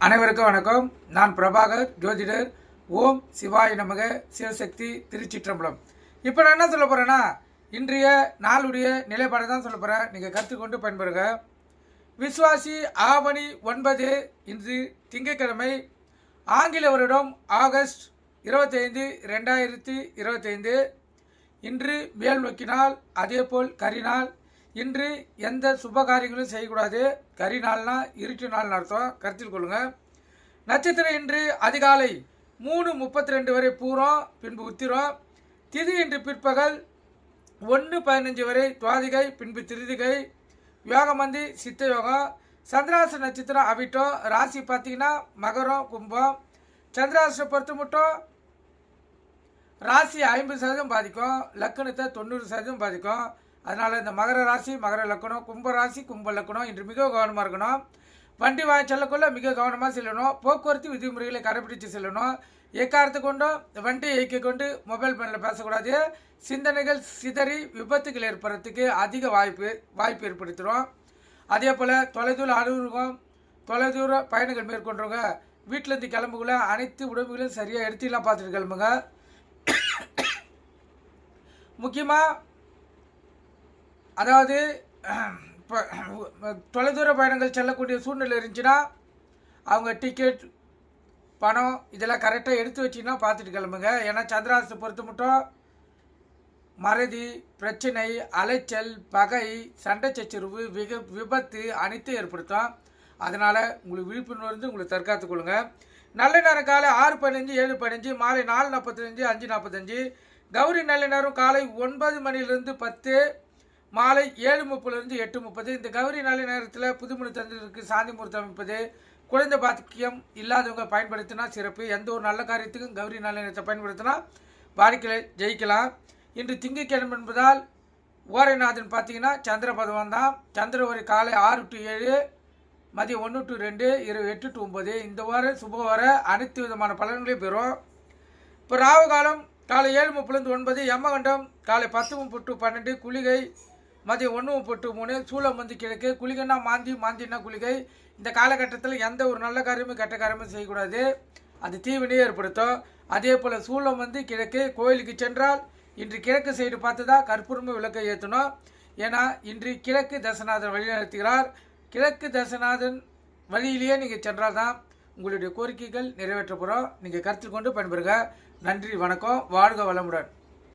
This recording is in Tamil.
அனைவருக்கும் வணக்கம். நான் பிரபாகர், ஜோதிடர். ஓம் சிவாய நமக, சிவசக்தி, திருச்சிற்றம்பலம். இப்போ நான் என்ன சொல்ல போகிறேன்னா, இன்றைய நாளுடைய நிலைப்பாடு தான் சொல்ல போகிறேன். நீங்கள் கற்றுக்கொண்டு பயன்பெறுங்க. விஸ்வாசி ஆவணி 9 இன்று திங்கட்கிழமை, ஆங்கில வருடம் ஆகஸ்ட் 25, 2025. இன்று மேல் நோக்கினால், அதேபோல் கரிநாள். இன்று எந்த சுப காரியங்களும் செய்யக்கூடாது. கரிநாள்னா இருட்டு நாள் அர்த்தம், கருத்தில் கொள்ளுங்கள். நட்சத்திரம் இன்று அதிகாலை 3:32 வரை பூரம், பின்பு உத்திரம். திதி இன்று பிற்பகல் 1:15 வரை துவாதிகை, பின்பு திருதிகை. யோகமந்தி சித்த யோகம். சந்திராச நட்சத்திரம் அவிட்டம். ராசி பார்த்தீங்கன்னா மகரம், கும்பம். சந்திராசை பொறுத்த மட்டும் ராசி 50% பாதிக்கும், லக்கணத்தை 90% பாதிக்கும். அதனால் இந்த மகர ராசி, மகர லக்கணம், கும்ப ராசி, கும்ப லக்கணம் இன்று மிக கவனமாக இருக்கணும். வண்டி வாங்கி செல்லக்குள்ள மிக கவனமாக செல்லணும். போக்குவரத்து விதிமுறைகளை கடைபிடித்து செல்லணும். எக்காரத்து கொண்டும் வண்டியை இயக்கி கொண்டு மொபைல் ஃபோனில் பேசக்கூடாது. சிந்தனைகள் சிதறி விபத்துகள் ஏற்படுறதுக்கு அதிக வாய்ப்பு ஏற்படுத்திடும். அதே போல் தொலைதூர அலுவலகம், தொலைதூர பயணங்கள் மேற்கொண்டவங்க வீட்டிலேருந்து கிளம்புக்குள்ள அனைத்து உடம்புகளையும் சரியாக எடுத்துலாம் பார்த்துட்டு கிளம்புங்க. முக்கியமாக அதாவது இப்போ தொலைதூர பயணங்கள் செல்லக்கூடிய சூழ்நிலை இருந்துச்சுன்னா அவங்க டிக்கெட், பணம் இதெல்லாம் கரெக்டாக எடுத்து வச்சிங்கன்னா பார்த்துட்டு கிளம்புங்க. ஏன்னா சந்திராசத்தை பொறுத்த மட்டும் மறதி, பிரச்சனை, அலைச்சல், பகை, சண்டை சச்சரவு, விபத்து அனைத்தும் ஏற்படுத்தும். அதனால் உங்களுக்கு விழிப்புணர்வு உங்களுக்கு தற்காத்து கொள்ளுங்க. நல்ல நேரம் காலை 6:15, 7:15, மாலை 4:45, 5:45. கௌரி நல்ல நேரம் காலை 9 மணிலிருந்து 10, மாலை 7:30 8:30. இந்த கௌரி நல்ல நேரத்தில் புதுமணி தந்திரருக்கு சாந்தி முகூர்த்தம் அமைப்பது, குழந்தை பாக்கியம் இல்லாதவங்க பயன்படுத்தினா சிறப்பு. எந்த ஒரு நல்ல காரியத்துக்கும் கௌரி நல்ல நேரத்தை பயன்படுத்தினா வாழ்க்கையில் ஜெயிக்கலாம். இன்று திங்கட்கிழமை என்பதால் ஓரைநாதன் பார்த்தீங்கன்னா சந்திர பதவம் தான். சந்திர ஒரு காலை 6 to 7, மதியம் 1 to 2, இரவு 8 to 9. இந்த வாரம் சுப வார அனைத்து விதமான பலன்களையும் பெறும். இப்போ ராவு காலம் காலை 7:30 to 9, யமகண்டம் காலை 10:30 to 12, குளிகை மதியம் 1:30 to 3, சூளம் வந்து கிழக்கு. குளிகைன்னா மாந்தினா குளிகை. இந்த காலகட்டத்தில் எந்த ஒரு நல்ல காரியமும் கெட்ட காரியமும் செய்யக்கூடாது, அது தீவினையே ஏற்படுத்தும். அதே போல் சூளம் வந்து கிழக்கு. கோயிலுக்கு சென்றால் இன்று கிழக்கு சைடு பார்த்து தான் கற்பூரமும் விளக்கை ஏற்றணும். ஏன்னா இன்று கிழக்கு தசநாதன் வழி நடத்துகிறார். கிழக்கு தசநாதன் வழியிலேயே நீங்கள் சென்றால் தான் உங்களுடைய கோரிக்கைகள் நிறைவேற்றப்படும். நீங்கள் கருத்தில் கொண்டு பயன்பெறுங்க. நன்றி, வணக்கம், வாழ்க வளமுடன்.